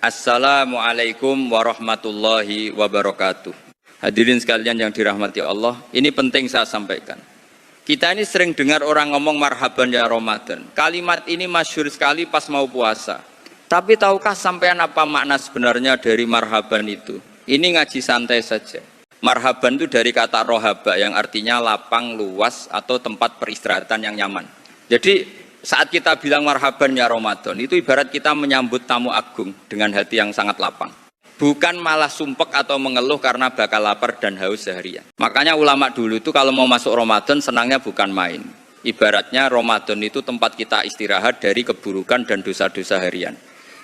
Assalamualaikum warahmatullahi wabarakatuh. Hadirin sekalian yang dirahmati Allah, ini penting saya sampaikan. Kita ini sering dengar orang ngomong marhaban ya Ramadan. Kalimat ini masyhur sekali pas mau puasa. Tapi tahukah sampean apa makna sebenarnya dari marhaban itu? Ini ngaji santai saja. Marhaban itu dari kata rohaba yang artinya lapang, luas atau tempat peristirahatan yang nyaman. Jadi saat kita bilang marhaban ya Ramadan, itu ibarat kita menyambut tamu agung dengan hati yang sangat lapang. Bukan malah sumpek atau mengeluh karena bakal lapar dan haus seharian. Makanya ulama dulu itu kalau mau masuk Ramadan senangnya bukan main. Ibaratnya Ramadan itu tempat kita istirahat dari keburukan dan dosa-dosa harian.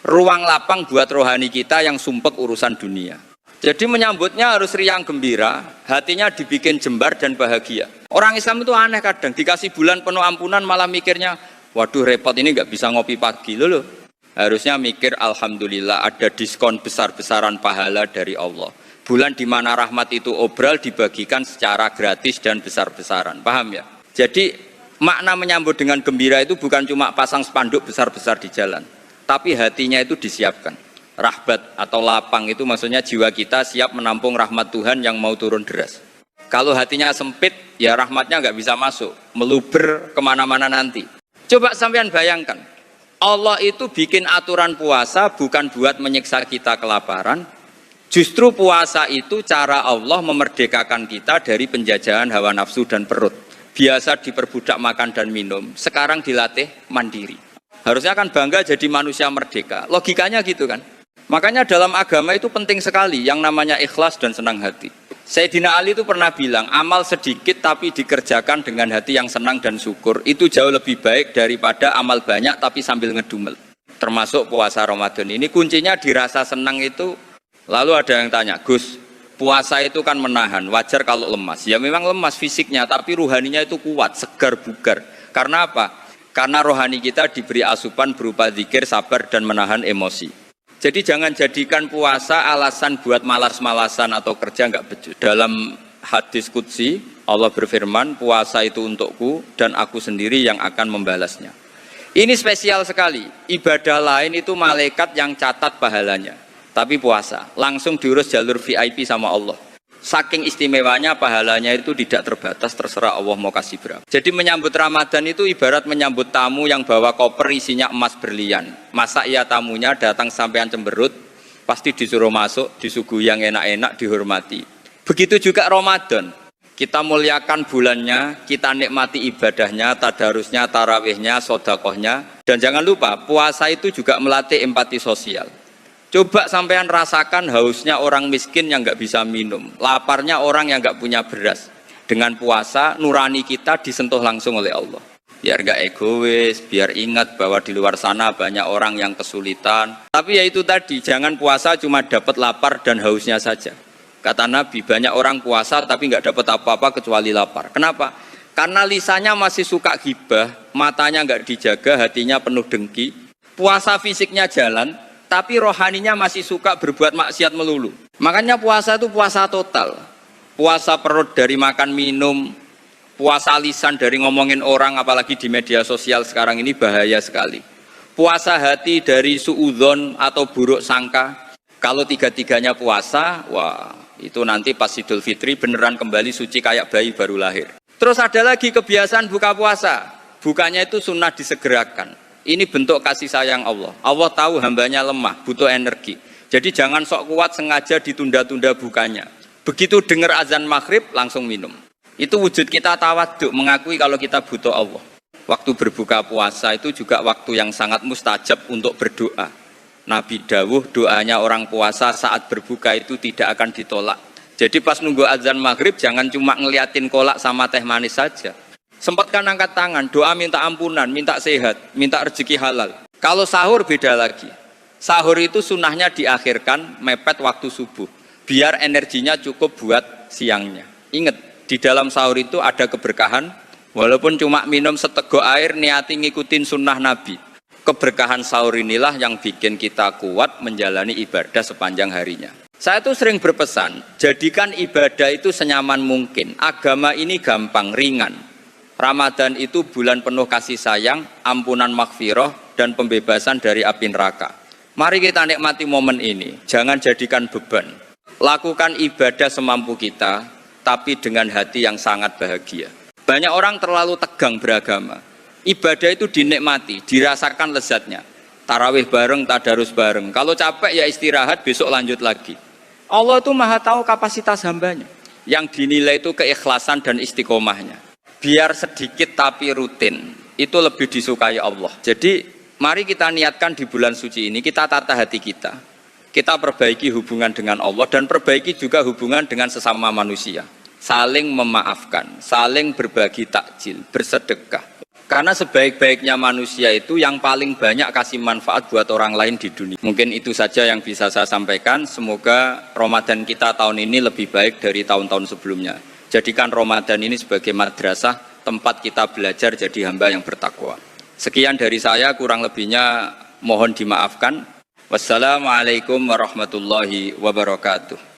Ruang lapang buat rohani kita yang sumpek urusan dunia. Jadi menyambutnya harus riang gembira, hatinya dibikin jembar dan bahagia. Orang Islam itu aneh kadang, dikasih bulan penuh ampunan malah mikirnya, waduh repot ini nggak bisa ngopi pagi loh. Harusnya mikir alhamdulillah ada diskon besar-besaran pahala dari Allah. Bulan di mana rahmat itu obral dibagikan secara gratis dan besar-besaran. Paham ya? Jadi makna menyambut dengan gembira itu bukan cuma pasang spanduk besar-besar di jalan, tapi hatinya itu disiapkan. Rahbat atau lapang itu maksudnya jiwa kita siap menampung rahmat Tuhan yang mau turun deras. Kalau hatinya sempit, ya rahmatnya nggak bisa masuk, meluber kemana-mana nanti. Coba sampean bayangkan, Allah itu bikin aturan puasa bukan buat menyiksa kita kelaparan. Justru puasa itu cara Allah memerdekakan kita dari penjajahan hawa nafsu dan perut. Biasa diperbudak makan dan minum, sekarang dilatih mandiri. Harusnya kan bangga jadi manusia merdeka. Logikanya gitu kan. Makanya dalam agama itu penting sekali yang namanya ikhlas dan senang hati. Sayyidina Ali itu pernah bilang, amal sedikit tapi dikerjakan dengan hati yang senang dan syukur, itu jauh lebih baik daripada amal banyak tapi sambil ngedumel. Termasuk puasa Ramadan ini, kuncinya dirasa senang itu. Lalu ada yang tanya, Gus, puasa itu kan menahan, wajar kalau lemas. Ya memang lemas fisiknya, tapi ruhaninya itu kuat, segar bugar. Karena apa? Karena rohani kita diberi asupan berupa zikir, sabar, dan menahan emosi. Jadi jangan jadikan puasa alasan buat malas-malasan atau kerja nggak becus. Dalam hadis qudsi Allah berfirman, puasa itu untukku dan aku sendiri yang akan membalasnya. Ini spesial sekali. Ibadah lain itu malaikat yang catat pahalanya. Tapi puasa langsung diurus jalur VIP sama Allah. Saking istimewanya pahalanya itu tidak terbatas, terserah Allah mau kasih berapa. Jadi menyambut Ramadan itu ibarat menyambut tamu yang bawa koper isinya emas berlian. Masa iya tamunya datang sampean cemberut, pasti disuruh masuk, disuguhi yang enak-enak, dihormati. Begitu juga Ramadan. Kita muliakan bulannya, kita nikmati ibadahnya, tadarusnya, tarawihnya, sodakohnya. Dan jangan lupa, puasa itu juga melatih empati sosial. Coba sampean rasakan hausnya orang miskin yang nggak bisa minum, laparnya orang yang nggak punya beras. Dengan puasa, nurani kita disentuh langsung oleh Allah. Biar nggak egois, biar ingat bahwa di luar sana banyak orang yang kesulitan. Tapi ya itu tadi, jangan puasa cuma dapat lapar dan hausnya saja. Kata Nabi, banyak orang puasa tapi nggak dapat apa-apa kecuali lapar. Kenapa? Karena lisannya masih suka gibah, matanya nggak dijaga, hatinya penuh dengki. Puasa fisiknya jalan, tapi rohaninya masih suka berbuat maksiat melulu. Makanya puasa itu puasa total. Puasa perut dari makan minum, puasa lisan dari ngomongin orang, apalagi di media sosial sekarang ini bahaya sekali. Puasa hati dari suudzon atau buruk sangka. Kalau tiga-tiganya puasa, wah itu nanti pas Idul Fitri beneran kembali suci kayak bayi baru lahir. Terus ada lagi kebiasaan buka puasa. Bukanya itu sunnah disegerakan. Ini bentuk kasih sayang Allah. Allah tahu hambanya lemah, butuh energi. Jadi jangan sok kuat sengaja ditunda-tunda bukanya. Begitu dengar azan maghrib, langsung minum. Itu wujud kita tawaduk, mengakui kalau kita butuh Allah. Waktu berbuka puasa itu juga waktu yang sangat mustajab untuk berdoa. Nabi dawuh, doanya orang puasa saat berbuka itu tidak akan ditolak. Jadi pas nunggu azan maghrib, jangan cuma ngeliatin kolak sama teh manis saja. Sempatkan angkat tangan, doa minta ampunan, minta sehat, minta rezeki halal. Kalau sahur beda lagi. Sahur itu sunnahnya diakhirkan mepet waktu subuh. Biar energinya cukup buat siangnya. Ingat, di dalam sahur itu ada keberkahan. Walaupun cuma minum seteguk air, niati ngikutin sunnah Nabi. Keberkahan sahur inilah yang bikin kita kuat menjalani ibadah sepanjang harinya. Saya tuh sering berpesan, jadikan ibadah itu senyaman mungkin. Agama ini gampang, ringan. Ramadan itu bulan penuh kasih sayang, ampunan maghfirah, dan pembebasan dari api neraka. Mari kita nikmati momen ini, jangan jadikan beban. Lakukan ibadah semampu kita, tapi dengan hati yang sangat bahagia. Banyak orang terlalu tegang beragama. Ibadah itu dinikmati, dirasakan lezatnya. Tarawih bareng, tadarus bareng. Kalau capek ya istirahat, besok lanjut lagi. Allah itu maha tahu kapasitas hambanya. Yang dinilai itu keikhlasan dan istiqomahnya. Biar sedikit tapi rutin, itu lebih disukai Allah. Jadi mari kita niatkan di bulan suci ini, kita tata hati kita. Kita perbaiki hubungan dengan Allah dan perbaiki juga hubungan dengan sesama manusia. Saling memaafkan, saling berbagi takjil, bersedekah. Karena sebaik-baiknya manusia itu yang paling banyak kasih manfaat buat orang lain di dunia. Mungkin itu saja yang bisa saya sampaikan. Semoga Ramadan kita tahun ini lebih baik dari tahun-tahun sebelumnya. Jadikan Ramadan ini sebagai madrasah, tempat kita belajar jadi hamba yang bertakwa. Sekian dari saya, kurang lebihnya mohon dimaafkan. Wassalamualaikum warahmatullahi wabarakatuh.